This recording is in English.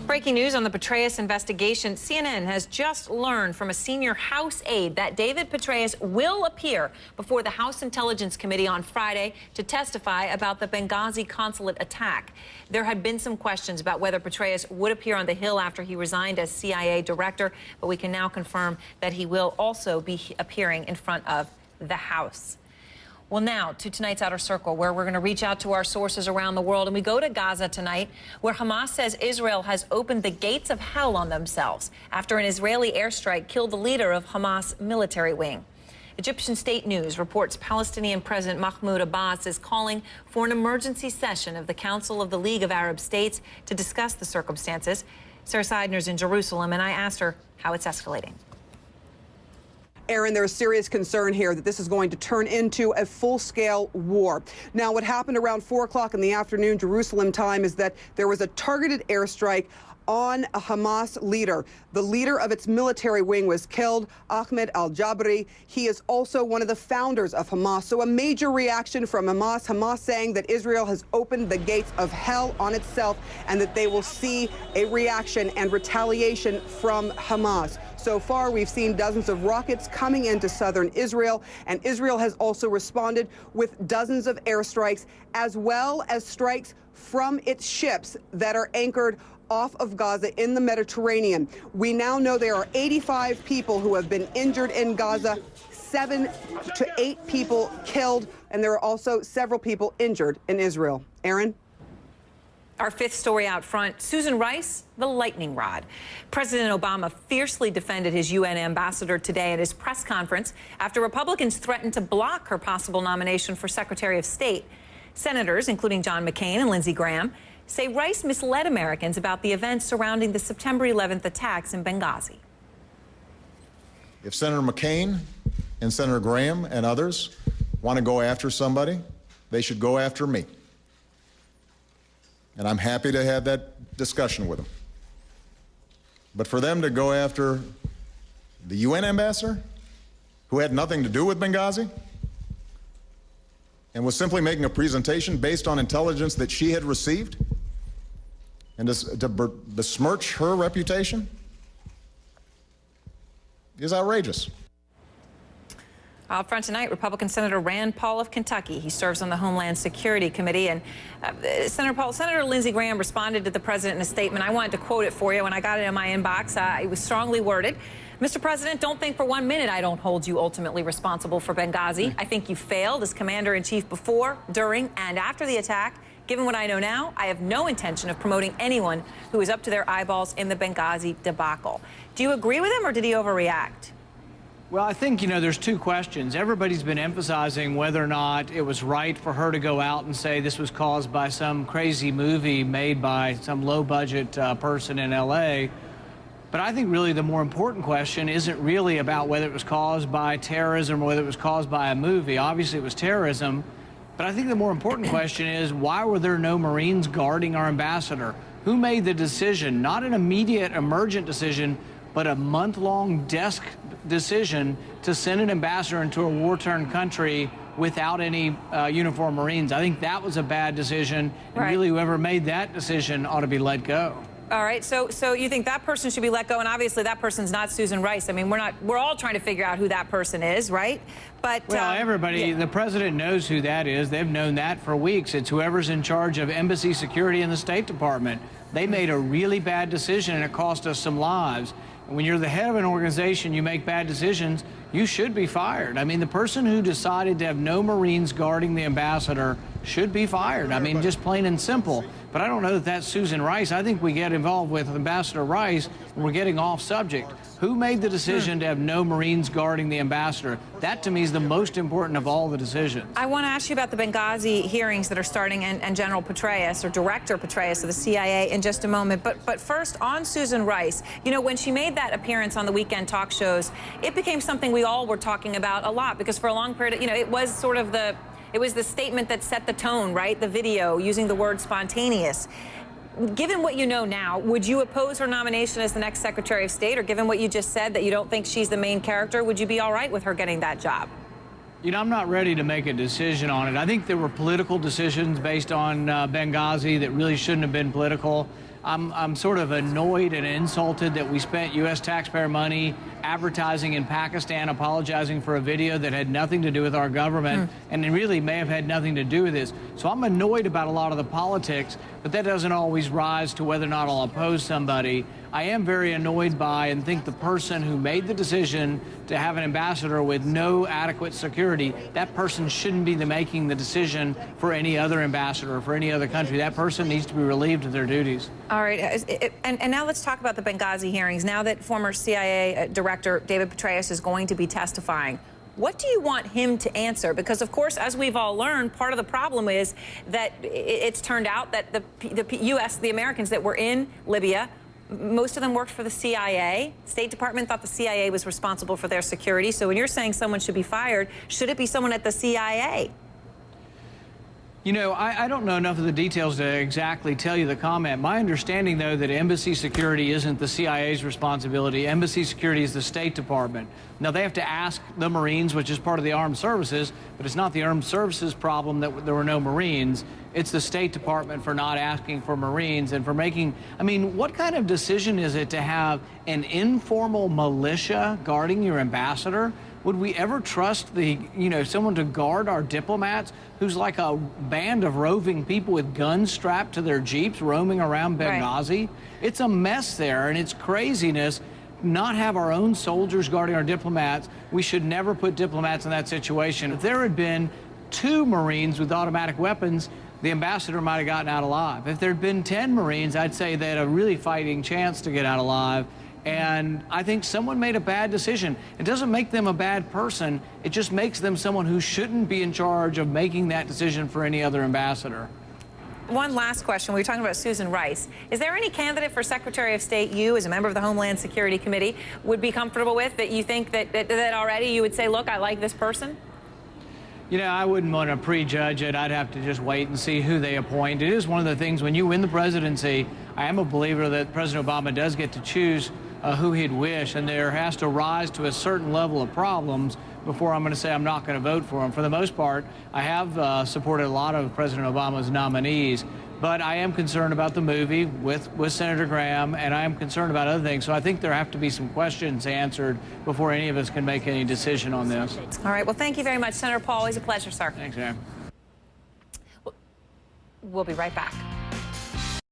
Breaking news on the Petraeus investigation. CNN has just learned from a senior House aide that David Petraeus will appear before the House Intelligence Committee on Friday to testify about the Benghazi consulate attack. There had been some questions about whether Petraeus would appear on the Hill after he resigned as CIA director, but we can now confirm that he will also be appearing in front of the House. Well, now to tonight's Outer Circle, where we're going to reach out to our sources around the world. And we go to Gaza tonight, where Hamas says Israel has opened the gates of hell on themselves after an Israeli airstrike killed the leader of Hamas military wing. Egyptian State News reports Palestinian President Mahmoud Abbas is calling for an emergency session of the Council of the League of Arab States to discuss the circumstances. Sarah Seidner's in Jerusalem, and I asked her how it's escalating. Aaron, there's serious concern here that this is going to turn into a full-scale war. Now, what happened around 4 o'clock in the afternoon, Jerusalem time, is that there was a targeted airstrike on a Hamas leader. The leader of its military wing was killed, Ahmed al-Jabri. He is also one of the founders of Hamas. So a major reaction from Hamas saying that Israel has opened the gates of hell on itself and that they will see a reaction and retaliation from Hamas. So far, we've seen dozens of rockets coming into southern Israel, and Israel has also responded with dozens of airstrikes, as well as strikes from its ships that are anchored off of Gaza in the Mediterranean. We now know there are 85 people who have been injured in Gaza, 7 to 8 people killed, and there are also several people injured in Israel. Aaron? Our fifth story out front, Susan Rice, the lightning rod. President Obama fiercely defended his UN ambassador today at his press conference after Republicans threatened to block her possible nomination for Secretary of State. Senators, including John McCain and Lindsey Graham, say Rice misled Americans about the events surrounding the September 11th attacks in Benghazi. If Senator McCain and Senator Graham and others want to go after somebody, they should go after me. And I'm happy to have that discussion with them. But for them to go after the UN ambassador, who had nothing to do with Benghazi, and was simply making a presentation based on intelligence that she had received, and to besmirch her reputation, is outrageous. Out front tonight, Republican Senator Rand Paul of Kentucky. He serves on the Homeland Security Committee. And Senator Lindsey Graham responded to the president in a statement. I wanted to quote it for you when I got it in my inbox. It was strongly worded. Mr. President, don't think for 1 minute I don't hold you ultimately responsible for Benghazi. I think you failed as commander-in-chief before, during, and after the attack. Given what I know now, I have no intention of promoting anyone who is up to their eyeballs in the Benghazi debacle. Do you agree with him, or did he overreact? Well, I think, there's two questions. Everybody's been emphasizing whether or not it was right for her to go out and say this was caused by some crazy movie made by some low-budget person in L.A., but I think really the more important question isn't really about whether it was caused by terrorism or whether it was caused by a movie. Obviously, it was terrorism. But I think the more important question is, why were there no Marines guarding our ambassador? Who made the decision, not an immediate emergent decision, but a month-long desk decision to send an ambassador into a war-torn country without any uniformed Marines? I think that was a bad decision, and really whoever made that decision ought to be let go. All right, so you think that person should be let go, and obviously that person's not Susan Rice. I mean, we're all trying to figure out who that person is, right? But well, everybody, the president knows who that is. They've known that for weeks. It's whoever's in charge of embassy security in the State Department. They made a really bad decision, and it cost us some lives. And when you're the head of an organization, you make bad decisions, you should be fired. I mean, the person who decided to have no Marines guarding the ambassador should be fired. I mean, just plain and simple. But I don't know that that's Susan Rice. I think we get involved with Ambassador Rice, and we're getting off subject. Who made the decision to have no Marines guarding the ambassador? That, to me, is the most important of all the decisions. I want to ask you about the Benghazi hearings that are starting and General Petraeus, or Director Petraeus of the CIA, in just a moment. But first, on Susan Rice, when she made that appearance on the weekend talk shows, it became something we all were talking about a lot, because for a long period, it was sort of it was the statement that set the tone, right? The video using the word spontaneous. Given what you know now, would you oppose her nomination as the next Secretary of State? Or given what you just said, that you don't think she's the main character, would you be all right with her getting that job? I'm not ready to make a decision on it. I think there were political decisions based on Benghazi that really shouldn't have been political. I'm sort of annoyed and insulted that we spent U.S. taxpayer money advertising in Pakistan, apologizing for a video that had nothing to do with our government, and it really may have had nothing to do with this. So I'm annoyed about a lot of the politics, but that doesn't always rise to whether or not I'll oppose somebody. I am very annoyed by and think the person who made the decision to have an ambassador with no adequate security, that person shouldn't be making the decision for any other ambassador or for any other country. That person needs to be relieved of their duties. All right, and now let's talk about the Benghazi hearings. Now that former CIA Director David Petraeus is going to be testifying, what do you want him to answer? Because, of course, as we've all learned, part of the problem is that it's turned out that the U.S., the Americans that were in Libya, most of them worked for the CIA. State Department thought the CIA was responsible for their security. So when you're saying someone should be fired, should it be someone at the CIA? You know, I don't know enough of the details to exactly tell you the comment. My understanding, though, that embassy security isn't the CIA's responsibility. Embassy security is the State Department. Now, they have to ask the Marines, which is part of the armed services, but it's not the armed services problem that there were no Marines. It's the State Department for not asking for Marines and for making, I mean, what kind of decision is it to have an informal militia guarding your ambassador? Would we ever trust someone to guard our diplomats who's like a band of roving people with guns strapped to their jeeps roaming around Benghazi? Right. It's a mess there, and it's craziness. Not have our own soldiers guarding our diplomats. We should never put diplomats in that situation. If there had been 2 Marines with automatic weapons, the ambassador might have gotten out alive. If there had been 10 Marines, I'd say they had a really fighting chance to get out alive. And I think someone made a bad decision. It doesn't make them a bad person. It just makes them someone who shouldn't be in charge of making that decision for any other ambassador. One last question. We were talking about Susan Rice. Is there any candidate for Secretary of State you, as a member of the Homeland Security Committee, would be comfortable with, that you think that already you would say, look, I like this person? You know, I wouldn't want to prejudge it. I'd have to just wait and see who they appoint. It is one of the things, when you win the presidency, I am a believer that President Obama does get to choose who he'd wish, and there has to rise to a certain level of problems before I'm going to say I'm not going to vote for him. For the most part, I have supported a lot of President Obama's nominees, but I am concerned about the movie with Senator Graham, and I am concerned about other things. So I think there have to be some questions answered before any of us can make any decision on this. All right. Well, thank you very much, Senator Paul. Always a pleasure, sir. Thanks, Aaron. We'll be right back.